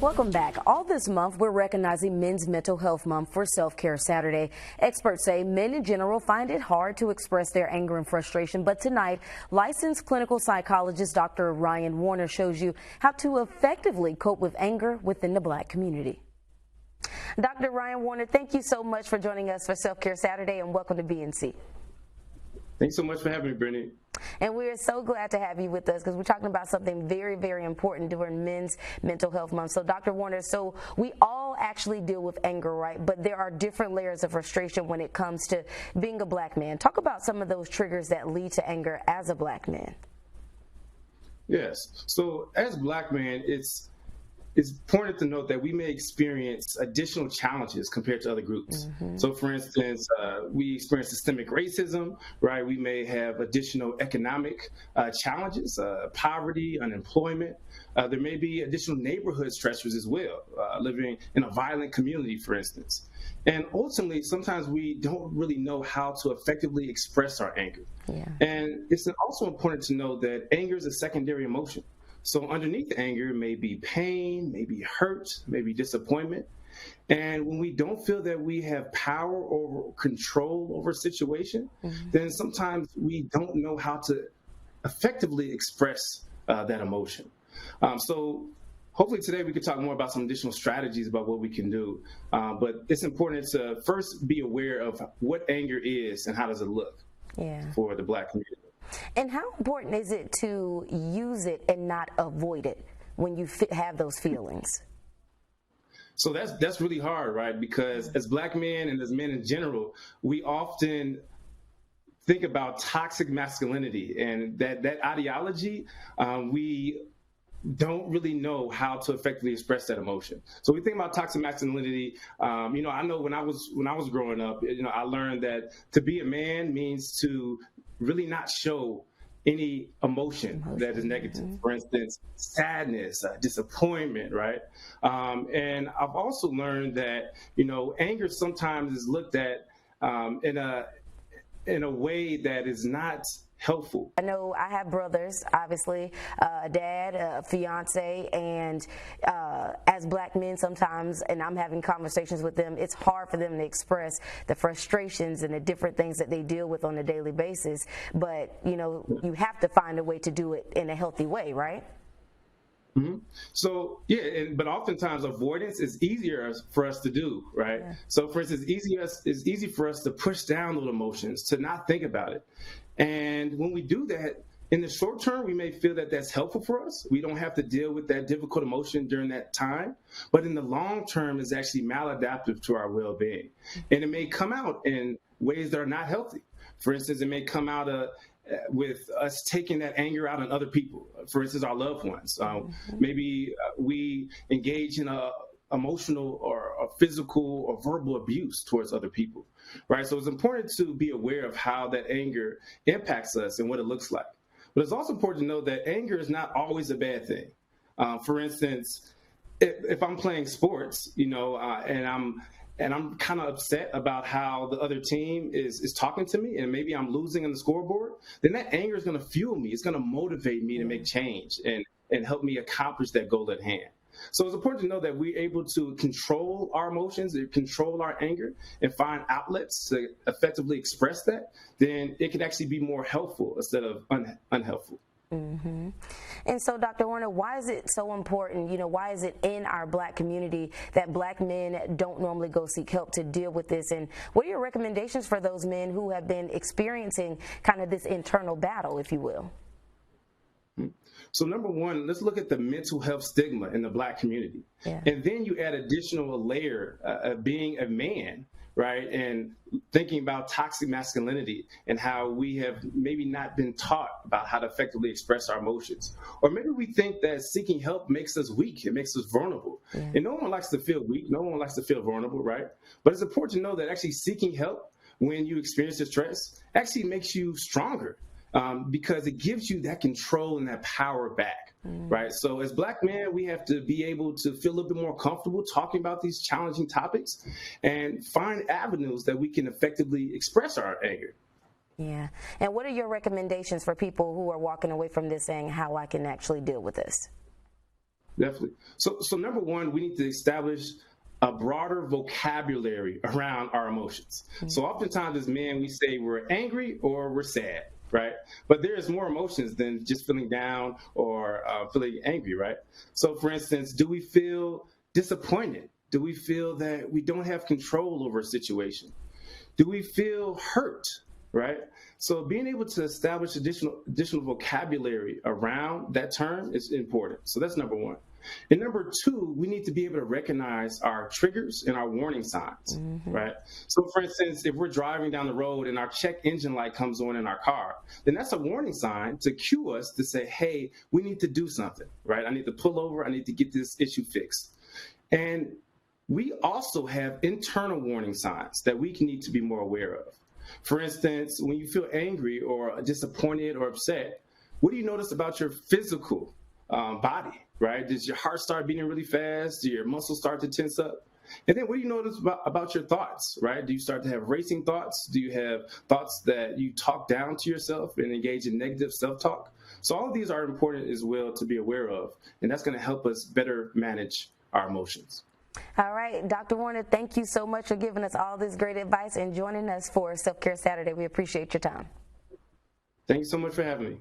Welcome back. All this month, we're recognizing Men's Mental Health Month for Self-Care Saturday. Experts say men in general find it hard to express their anger and frustration, but tonight, licensed clinical psychologist Dr. Ryan Warner shows you how to effectively cope with anger within the Black community. Dr. Ryan Warner, thank you so much for joining us for Self-Care Saturday, and welcome to BNC. Thanks so much for having me, Brittany. And we are so glad to have you with us because we're talking about something very, very important during Men's Mental Health Month. So, Dr. Warner, so we all actually deal with anger, right? But there are different layers of frustration when it comes to being a Black man. Talk about some of those triggers that lead to anger as a Black man. Yes. So, as Black men, it's important to note that we may experience additional challenges compared to other groups. So, for instance, we experience systemic racism, right? We may have additional economic challenges, poverty, unemployment. There may be additional neighborhood stressors as well, living in a violent community, for instance. And ultimately, sometimes we don't really know how to effectively express our anger. Yeah. And it's also important to know that anger is a secondary emotion. So underneath anger may be pain, maybe hurt, maybe disappointment. And when we don't feel that we have power or control over a situation, then sometimes we don't know how to effectively express that emotion. So hopefully today we could talk more about some additional strategies about what we can do. But it's important to first be aware of what anger is and how does it look for the Black community. And how important is it to use it and not avoid it when you have those feelings? So that's really hard, right? Because as Black men and as men in general, we often think about toxic masculinity, and that ideology, we don't really know how to effectively express that emotion. So we think about toxic masculinity. I know when I was growing up, I learned that to be a man means to really not show any emotion that is negative. For instance, sadness, disappointment, right? And I've also learned that, anger sometimes is looked at in a way that is not helpful. I know I have brothers, obviously, a dad, a fiance, and as Black men sometimes, and I'm having conversations with them, it's hard for them to express the frustrations and the different things that they deal with on a daily basis. But, you have to find a way to do it in a healthy way, right? So, but oftentimes avoidance is easier for us to do, right? Yeah. So, for instance, it's easy for us to push down those emotions, to not think about it. And when we do that, in the short term, we may feel that that's helpful for us. We don't have to deal with that difficult emotion during that time. But in the long term, it's actually maladaptive to our well-being. And it may come out in ways that are not healthy. For instance, it may come out with us taking that anger out on other people, for instance, our loved ones. Maybe we engage in a emotional or a physical or verbal abuse towards other people, right? So it's important to be aware of how that anger impacts us and what it looks like. But it's also important to know that anger is not always a bad thing. For instance, if I'm playing sports, and I'm kind of upset about how the other team is talking to me, and maybe I'm losing on the scoreboard, then that anger is going to fuel me. It's going to motivate me to make change and help me accomplish that goal at hand. So it's important to know that we're able to control our emotions, control our anger, and find outlets to effectively express that. Then it can actually be more helpful instead of unhelpful. And so, Dr. Warner, why is it so important, why is it in our Black community that Black men don't normally go seek help to deal with this? And what are your recommendations for those men who have been experiencing kind of this internal battle, if you will? So number one, let's look at the mental health stigma in the Black community. Yeah. And then you add additional layer of being a man, right? And thinking about toxic masculinity and how we have maybe not been taught about how to effectively express our emotions. Or maybe we think that seeking help makes us weak, it makes us vulnerable. Yeah. And no one likes to feel weak, no one likes to feel vulnerable, right? But it's important to know that actually seeking help when you experience distress actually makes you stronger. Because it gives you that control and that power back, right? So as Black men, we have to be able to feel a little bit more comfortable talking about these challenging topics and find avenues that we can effectively express our anger. Yeah. And what are your recommendations for people who are walking away from this saying how I can actually deal with this? definitely. So number one, we need to establish a broader vocabulary around our emotions. So oftentimes as men, we say we're angry or we're sad, right? But there's more emotions than just feeling down or feeling angry, right? So for instance, do we feel disappointed? Do we feel that we don't have control over a situation? Do we feel hurt, right? So being able to establish additional vocabulary around that term is important. So that's number one. And number two, we need to be able to recognize our triggers and our warning signs, right? So for instance, if we're driving down the road and our check engine light comes on in our car, then that's a warning sign to cue us to say, hey, we need to do something, right? I need to pull over. I need to get this issue fixed. And we also have internal warning signs that we need to be more aware of. For instance, when you feel angry or disappointed or upset, what do you notice about your physical body, right? Does your heart start beating really fast? Do your muscles start to tense up? And then what do you notice about your thoughts, right? Do you start to have racing thoughts? Do you have thoughts that you talk down to yourself and engage in negative self-talk? So all of these are important as well to be aware of, and that's going to help us better manage our emotions. All right, Dr. Warner, thank you so much for giving us all this great advice and joining us for Self-Care Saturday. We appreciate your time. Thank you so much for having me.